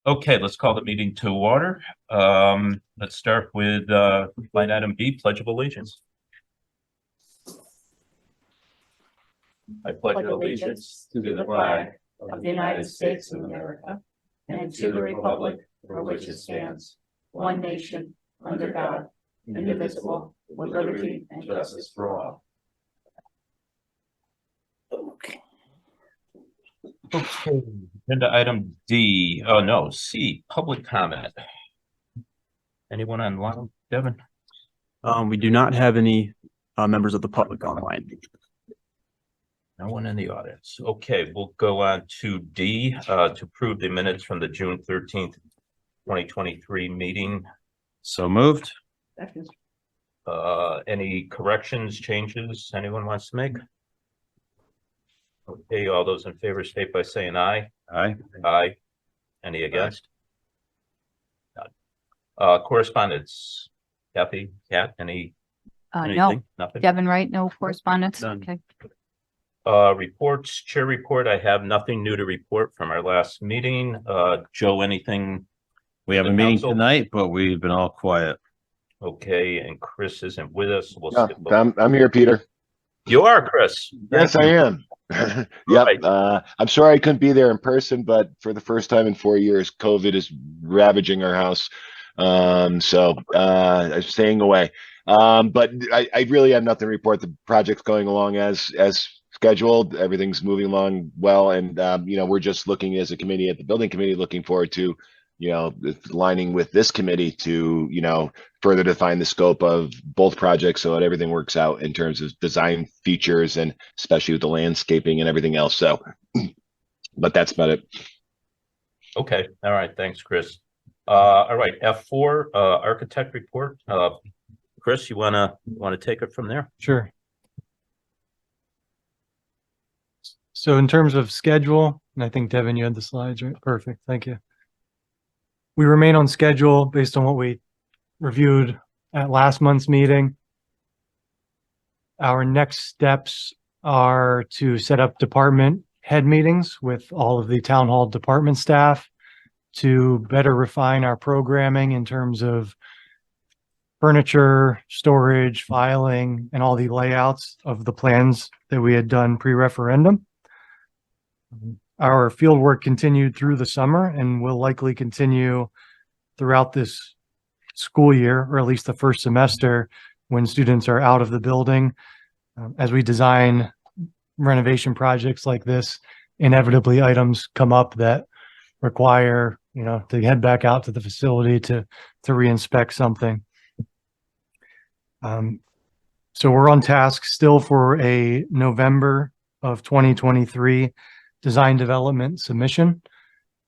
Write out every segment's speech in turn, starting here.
Okay, let's call the meeting to order. Let's start with line item B, Pledge of Allegiance. I pledge allegiance to the flag of the United States of America and to the republic for which it stands, one nation, under God, indivisible, with liberty and justice for all. Okay, agenda item D, oh no, C, public comment. Anyone online, Devin? We do not have any members of the public online. No one in the audience. Okay, we'll go on to D, to approve the minutes from the June 13th, 2023 meeting. So moved. Any corrections, changes anyone wants to make? Okay, all those in favor state by saying aye. Aye. Aye. Any against? None. Correspondence. Kathy, Kat, anything? No, Nothing? Devin, right? No correspondence? None. Okay. Reports, chair report. I have nothing new to report from our last meeting. Joe, anything? We have a The meeting council? tonight, but we've been all quiet. Okay, and Chris isn't with us. We'll Yeah, skip over. I'm here, Peter. You are, Chris. Yes, I am. Yep. Right. I'm sorry I couldn't be there in person, but for the first time in 4 years, COVID is ravaging our house. I'm staying away. But I really have nothing to report. The project's going along as scheduled. Everything's moving along well, and we're just looking as a committee at the building committee, looking forward to aligning with this committee to further define the scope of both projects so that everything works out in terms of design features and especially with the landscaping and everything else. So but that's about it. Okay. All right. Thanks, Chris. All right. F4, architect report. Chris, you wanna take it from there? Sure. So in terms of schedule, and I think Devin, you had the slides, right? Perfect. Thank you. We remain on schedule based on what we reviewed at last month's meeting. Our next steps are to set up department head meetings with all of the town hall department staff to better refine our programming in terms of furniture, storage, filing, and all the layouts of the plans that we had done pre-referendum. Our field work continued through the summer and will likely continue throughout this school year, or at least the first semester when students are out of the building. As we design renovation projects like this, inevitably items come up that require, to head back out to the facility to re-inspect something. So we're on task still for a November of 2023 design development submission,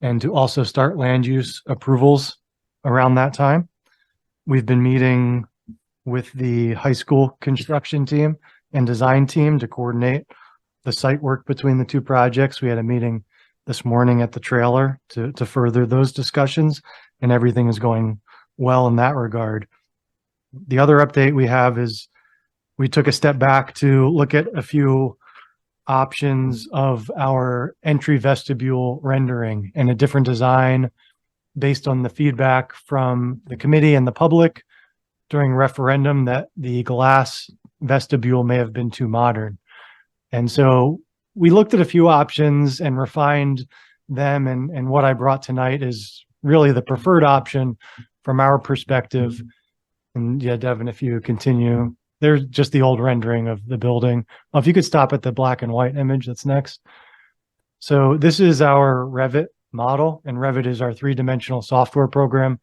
and to also start land use approvals around that time. We've been meeting with the high school construction team and design team to coordinate the site work between the two projects. We had a meeting this morning at the trailer to further those discussions, and everything is going well in that regard. The other update we have is we took a step back to look at a few options of our entry vestibule rendering and a different design based on the feedback from the committee and the public during referendum that the glass vestibule may have been too modern. And so we looked at a few options and refined them, and what I brought tonight is really the preferred option from our perspective. And yeah, Devin, if you continue, there's just the old rendering of the building. Oh, if you could stop at the black and white image that's next. So this is our Revit model, and Revit is our three-dimensional software program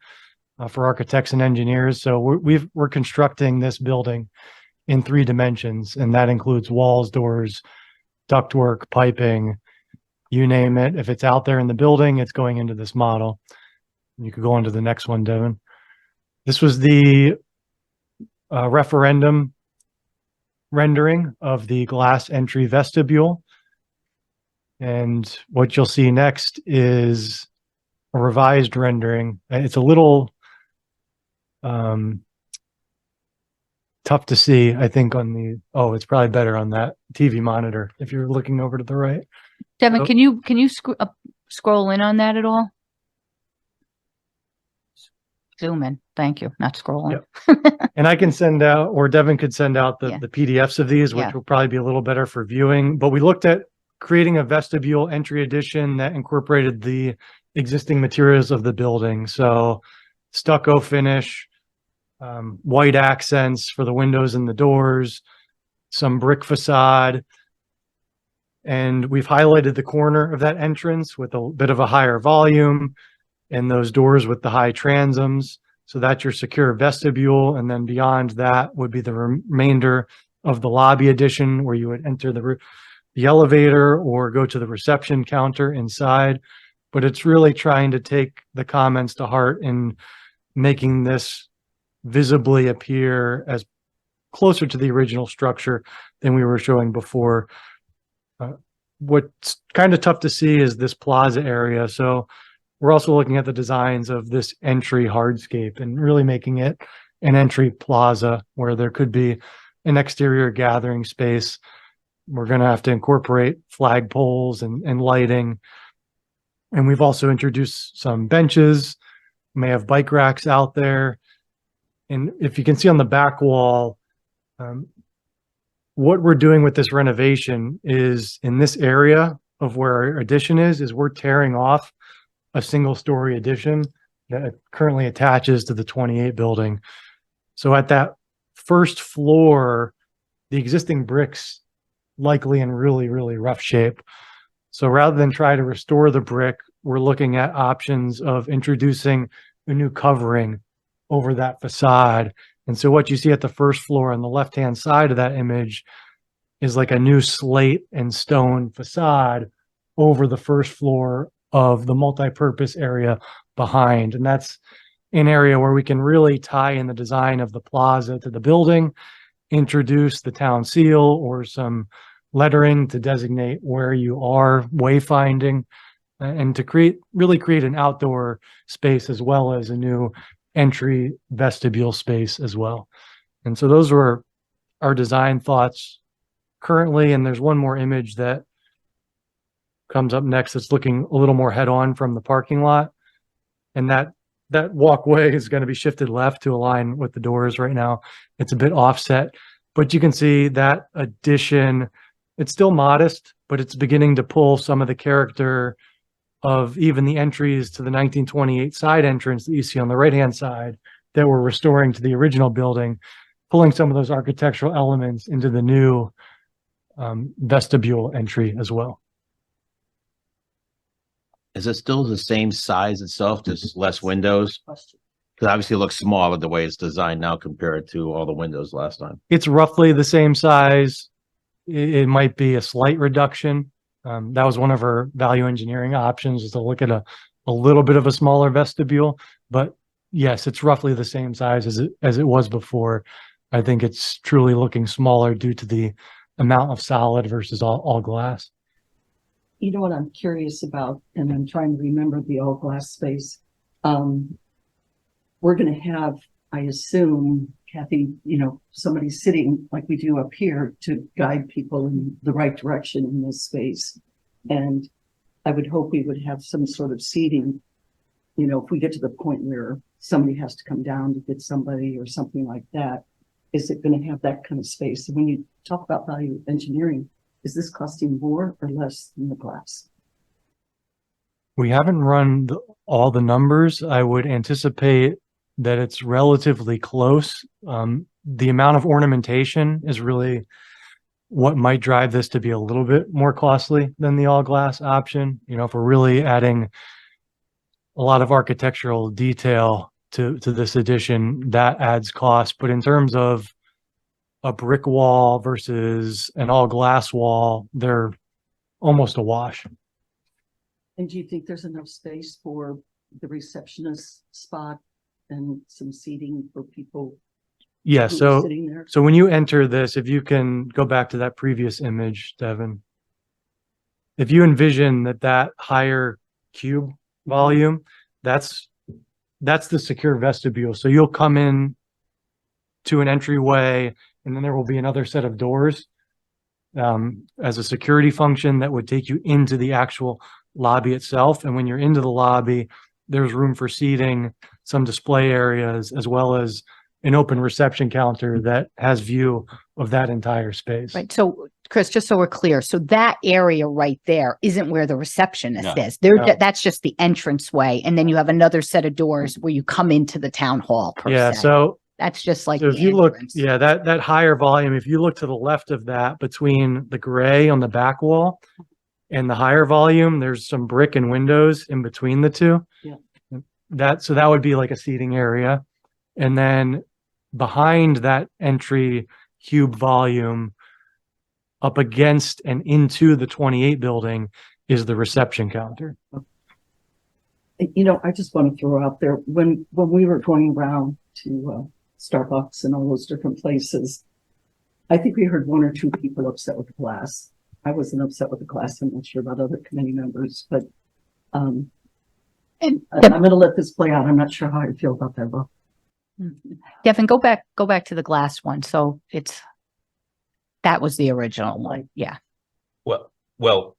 for architects and engineers. So we're constructing this building in 3 dimensions, and that includes walls, doors, ductwork, piping, you name it. If it's out there in the building, it's going into this model. You could go on to the next one, Devin. This was the referendum rendering of the glass entry vestibule. And what you'll see next is a revised rendering. It's a little tough to see, I think, on the, it's probably better on that TV monitor if you're looking over to the right. Devin, Oh. can you scroll in on that at all? Zoom in. Thank you. Not scrolling. And I can send out, or Devin could send out Yeah. the PDFs of these, which Yeah. will probably be a little better for viewing. But we looked at creating a vestibule entry addition that incorporated the existing materials of the building. So stucco finish, white accents for the windows and the doors, some brick facade. And we've highlighted the corner of that entrance with a bit of a higher volume and those doors with the high transoms. So that's your secure vestibule. And then beyond that would be the remainder of the lobby addition where you would enter the elevator or go to the reception counter inside. But it's really trying to take the comments to heart in making this visibly appear as closer to the original structure than we were showing before. What's kind of tough to see is this plaza area. So we're also looking at the designs of this entry hardscape and really making it an entry plaza where there could be an exterior gathering space. We're going to have to incorporate flagpoles and lighting. And we've also introduced some benches, may have bike racks out there. And if you can see on the back wall, what we're doing with this renovation is in this area of where our addition is we're tearing off a single story addition that currently attaches to the 28 building. So at that first floor, the existing bricks likely in really, really rough shape. So rather than try to restore the brick, we're looking at options of introducing a new covering over that facade. And so what you see at the first floor on the left-hand side of that image is like a new slate and stone facade over the first floor of the multi-purpose area behind. And that's an area where we can really tie in the design of the plaza to the building, introduce the town seal or some lettering to designate where you are wayfinding, and to really create an outdoor space as well as a new entry vestibule space as well. And so those were our design thoughts currently. And there's one more image that comes up next that's looking a little more head on from the parking lot. And that walkway is going to be shifted left to align with the doors right now. It's a bit offset, but you can see that addition, it's still modest, but it's beginning to pull some of the character of even the entries to the 1928 side entrance that you see on the right-hand side that we're restoring to the original building, pulling some of those architectural elements into the new vestibule entry as well. Is it still the same size itself, just less windows? Because obviously it looks smaller the way it's designed now compared to all the windows last time. It's roughly the same size. It might be a slight reduction. That was one of our value engineering options, is to look at a little bit of a smaller vestibule. But yes, it's roughly the same size as it was before. I think it's truly looking smaller due to the amount of solid versus all glass. You know what I'm curious about, and I'm trying to remember the all glass space. We're going to have, I assume, Kathy, somebody sitting like we do up here to guide people in the right direction in this space. And I would hope we would have some sort of seating, if we get to the point where somebody has to come down to get somebody or something like that. Is it going to have that kind of space? And when you talk about value engineering, is this costing more or less than the glass? We haven't run all the numbers. I would anticipate that it's relatively close. The amount of ornamentation is really what might drive this to be a little bit more costly than the all glass option. If we're really adding a lot of architectural detail to this addition, that adds cost. But in terms of a brick wall versus an all glass wall, they're almost a wash. And do you think there's enough space for the receptionist spot and some seating for people? Yeah, who are so sitting there? so when you enter this, if you can go back to that previous image, Devin, if you envision that higher cube volume, that's the secure vestibule. So you'll come in to an entryway, and then there will be another set of doors as a security function that would take you into the actual lobby itself. And when you're into the lobby, there's room for seating, some display areas, as well as an open reception counter that has view of that entire space. Right. So Chris, just so we're clear, so that area right there isn't where the receptionist No. is. There, No. that's just the entranceway. And then you have another set of doors where you come into the town hall per Yeah, se. so That's just like so if the you look, entrance. yeah, that higher volume, if you look to the left of that between the gray on the back wall and the higher volume, there's some brick and windows in between the two. Yeah. So that would be like a seating area. And then behind that entry cube volume, up against and into the 28 building is the reception counter. You know, I just want to throw out there, when we were going around to Starbucks and all those different places, I think we heard one or two people upset with the glass. I wasn't upset with the glass. I'm not sure about other committee members, but And I'm going to let this play out. I'm not sure how I feel about that, though. Devin, go back to the glass one. So that was the original one. Yeah. Well,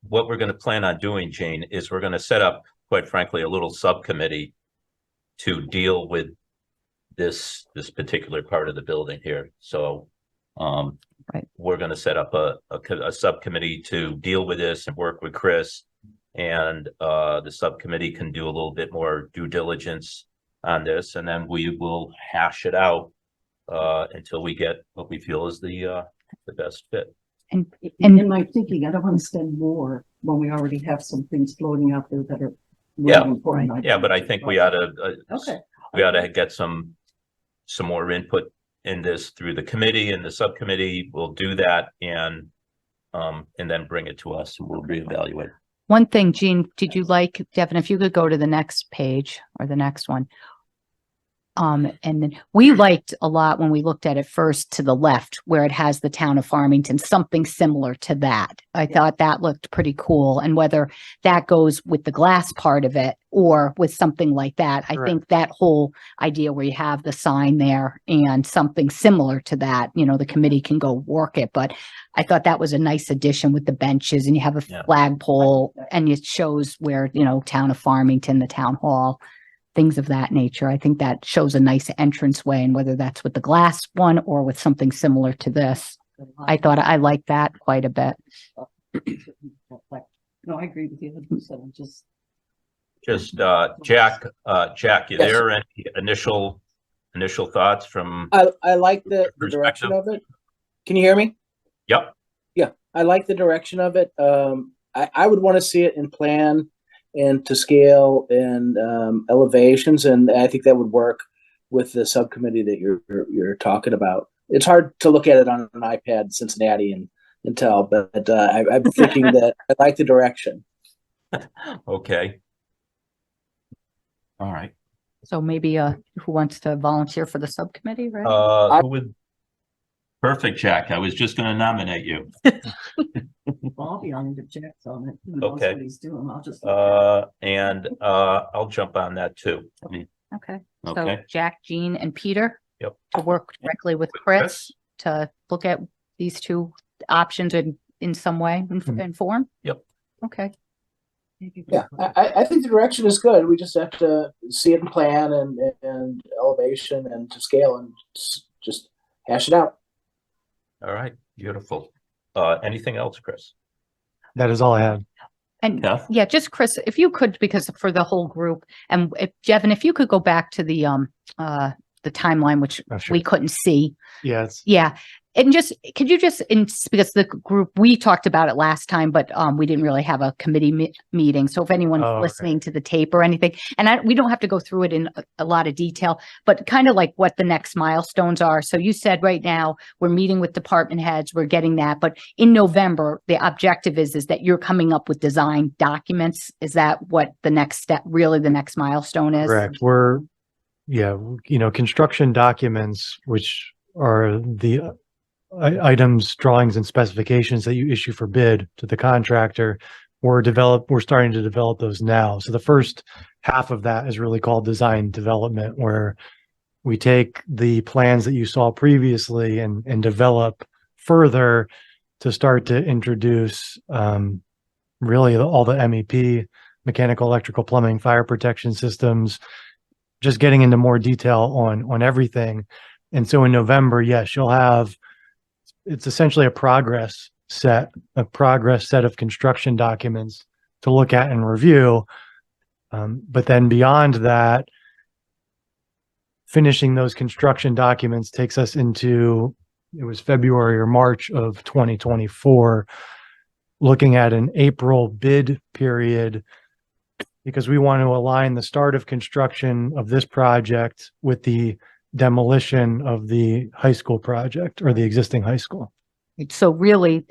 what we're going to plan on doing, Jane, is we're going to set up, quite frankly, a little subcommittee to deal with this particular part of the building here. So, Right. we're going to set up a subcommittee to deal with this and work with Chris, and the subcommittee can do a little bit more due diligence on this, and then we will hash it out until we get what we feel is the best fit. And In my thinking, I don't want to spend more when we already have some things floating out there that are Yeah. really important. Yeah, but I think we ought to Okay. we ought to get some more input in this through the committee, and the subcommittee will do that, and then bring it to us and we'll reevaluate. one thing, Jean, did you like, Devin, if you could go to the next page or the next one? And then we liked a lot when we looked at it first to the left where it has the town of Farmington, something similar to that. I thought that looked pretty cool. And whether that goes with the glass part of it or with something like that, I think that whole idea where you have the sign there and something similar to that, you know, the committee can go work it. But I thought that was a nice addition with the benches, and you have a Yeah. flagpole and it shows where, you know, town of Farmington, the town hall, things of that nature. I think that shows a nice entranceway, and whether that's with the glass one or with something similar to this, I thought I liked that quite a bit. No, I agree with you. 100%. Just Jack, you Yes. there? Any initial thoughts from? I like the direction of it. Can you hear me? Yep. Yeah, I like the direction of it. I would want to see it in plan and to scale and elevations, and I think that would work with the subcommittee that you're talking about. It's hard to look at it on an iPad in Cincinnati and tell, but I'm thinking that I like the direction. Okay. All right. So maybe who wants to volunteer for the subcommittee, right? Who would? Perfect, Jack. I was just going to nominate you. I'll be on it if Jack's on it. Who knows Okay. what he's doing? I'll just. And I'll jump on that too. Okay. So Okay. Jack, Jean, and Peter. Yep. To work directly with Chris to look at these two options in some way, in form? Yep. Okay. Yeah, I think the direction is good. We just have to see it in plan and elevation and to scale and just hash it out. All right. Beautiful. Anything else, Chris? That is all I had. And Yeah. yeah, just Chris, if you could, because for the whole group, and if Jevin, if you could go back to the timeline, which Oh, sure. we couldn't see. Yeah, it's Yeah. And just, could you just, because the group, we talked about it last time, but we didn't really have a committee meeting. So if anyone's Oh, okay. listening to the tape or anything, and we don't have to go through it in a lot of detail, but kind of like what the next milestones are. So you said right now we're meeting with department heads, we're getting that, but in November, the objective is that you're coming up with design documents. Is that what the next step, really the next milestone is? correct. Construction documents, which are the items, drawings, and specifications that you issue for bid to the contractor. We're starting to develop those now. So the first half of that is really called design development, where we take the plans that you saw previously and develop further to start to introduce really all the MEP mechanical, electrical, plumbing, fire protection systems, just getting into more detail on everything. And so in November, yes, you'll have, it's essentially a progress set of construction documents to look at and review. But then beyond that, finishing those construction documents takes us into, it was February or March of 2024, looking at an April bid period, because we want to align the start of construction of this project with the demolition of the high school project or the existing high school. So really,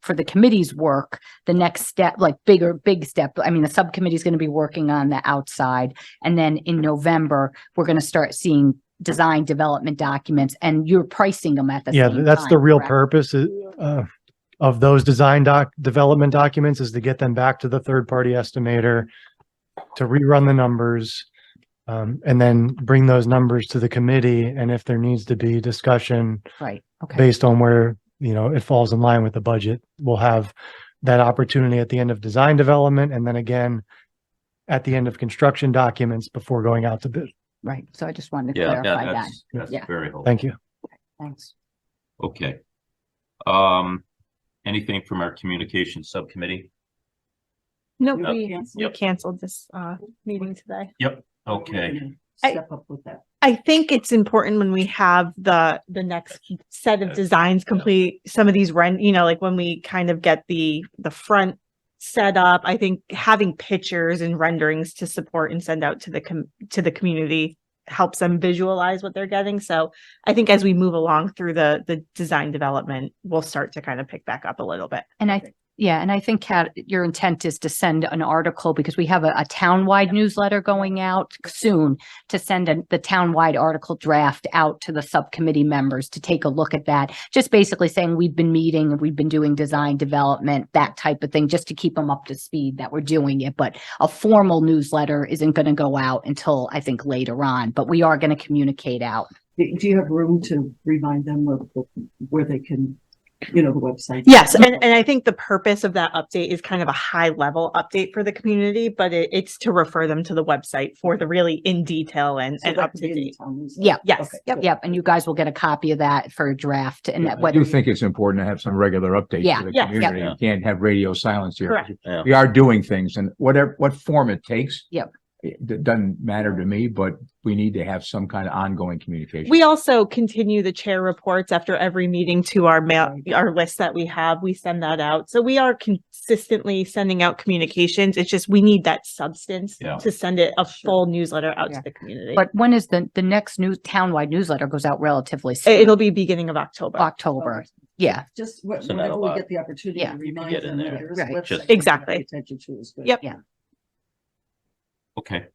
for the committee's work, the next step, like big step, I mean, the subcommittee is going to be working on the outside. And then in November, we're going to start seeing design development documents, and you're pricing them at the Yeah, same that's the time, real correct? purpose of those design development documents, is to get them back to the third-party estimator to rerun the numbers, and then bring those numbers to the committee. And if there needs to be discussion Right, okay. based on where, it falls in line with the budget, we'll have that opportunity at the end of design development, and then again at the end of construction documents before going out to bid. Right, so I just wanted to Yeah, clarify that. that's Yeah. very helpful. Thank you. Thanks. Okay. Anything from our communication subcommittee? No, No. we Yep. canceled this meeting today. Okay. Step up with that. I think it's important when we have the next set of designs complete, some of these like when we kind of get the front set up, I think having pictures and renderings to support and send out to the community helps them visualize what they're getting. So I think as we move along through the design development, we'll start to kind of pick back up a little bit. And I think, Kat, your intent is to send an article, because we have a townwide newsletter going out soon, to send the townwide article draft out to the subcommittee members to take a look at that. Just basically saying we've been meeting and we've been doing design development, that type of thing, just to keep them up to speed that we're doing it. But a formal newsletter isn't going to go out until I think later on, but we are going to communicate out. Do you have room to remind them of where they can, the website? Yes, and I think the purpose of that update is kind of a high level update for the community, but it's to refer them to the website for the really in detail and So that up could to be in the date. town newsletter. Yeah. Yes. Okay, Yep. good. Yep, and you guys will get a copy of that for a draft, and that I whether do think it's important to have some regular updates Yeah, to the yeah, community. yeah. You can't have radio silence here. Correct. Yeah. We are doing things, and what form it takes. Yep. It doesn't matter to me, but we need to have some kind of ongoing communication. We also continue the chair reports after every meeting to our our list that we have. We send that out. So we are consistently sending out communications. It's just we need that substance Yeah. to send it a full newsletter out Yeah. to the community. But when is the next townwide newsletter goes out relatively soon? It'll be beginning of October. October. Okay. Yeah, Just So not a whenever we lot. get the opportunity Yeah. to You can remind get in them that there. there is a Right. website. Just- to Exactly. pay attention to is good. Yep. Okay.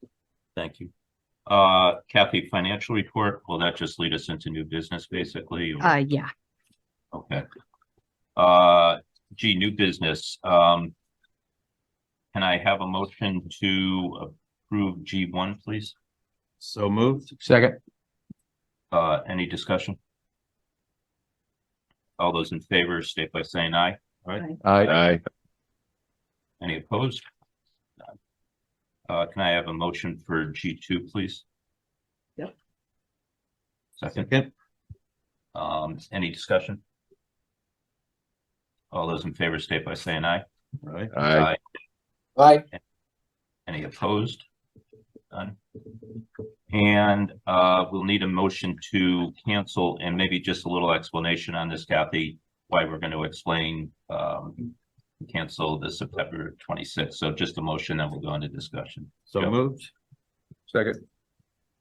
Thank you. Kathy, financial report, will that just lead us into new business basically? or- yeah. Okay. New business. Can I have a motion to approve G1, please? So moved. Second, Any discussion? All those in favor state by saying aye. All right. Aye. Any opposed? Can I have a motion for G2, please? Yep. Second. Any discussion? All those in favor state by saying aye. All right. Aye. Aye. Any opposed? None. And we'll need a motion to cancel, and maybe just a little explanation on this, Kathy, why we're going to explain cancel the September 26th. So just a motion, then we'll go into discussion. So Joe? moved. second,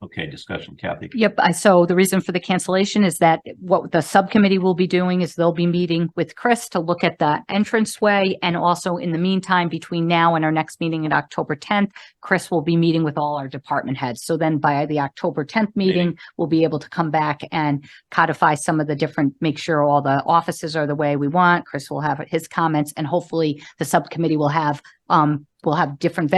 Okay, discussion, Kathy. Yep. So the reason for the cancellation is that what the subcommittee will be doing is they'll be meeting with Chris to look at the entranceway. And also in the meantime, between now and our next meeting in October 10th, Chris will be meeting with all our department heads. So then by the October 10th meeting, we'll be able to come back and codify some of the different, make sure all the offices are the way we want. Chris will have his comments, and hopefully the subcommittee will have different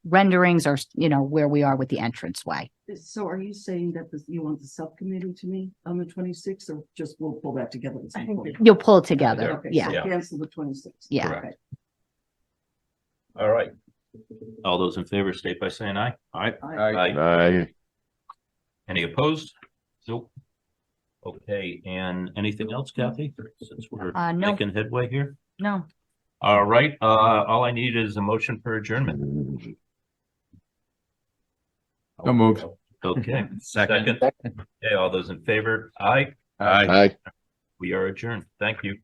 renderings, or, where we are with the entranceway. So are you saying that you want the subcommittee to meet on the 26th, or just we'll pull that together at I some think point? You'll pull it together. Okay, Yeah. so cancel the 26th. Yeah. Okay. All right. All those in favor state by saying aye. Aye. I, Any opposed? Nope. Okay, and anything else, Kathy, since we're No. making headway here? No, All right, all I need is a motion for adjournment. So moved. Okay, Second. second. Okay, all those in favor? Aye. Aye. I. We are adjourned. Thank you.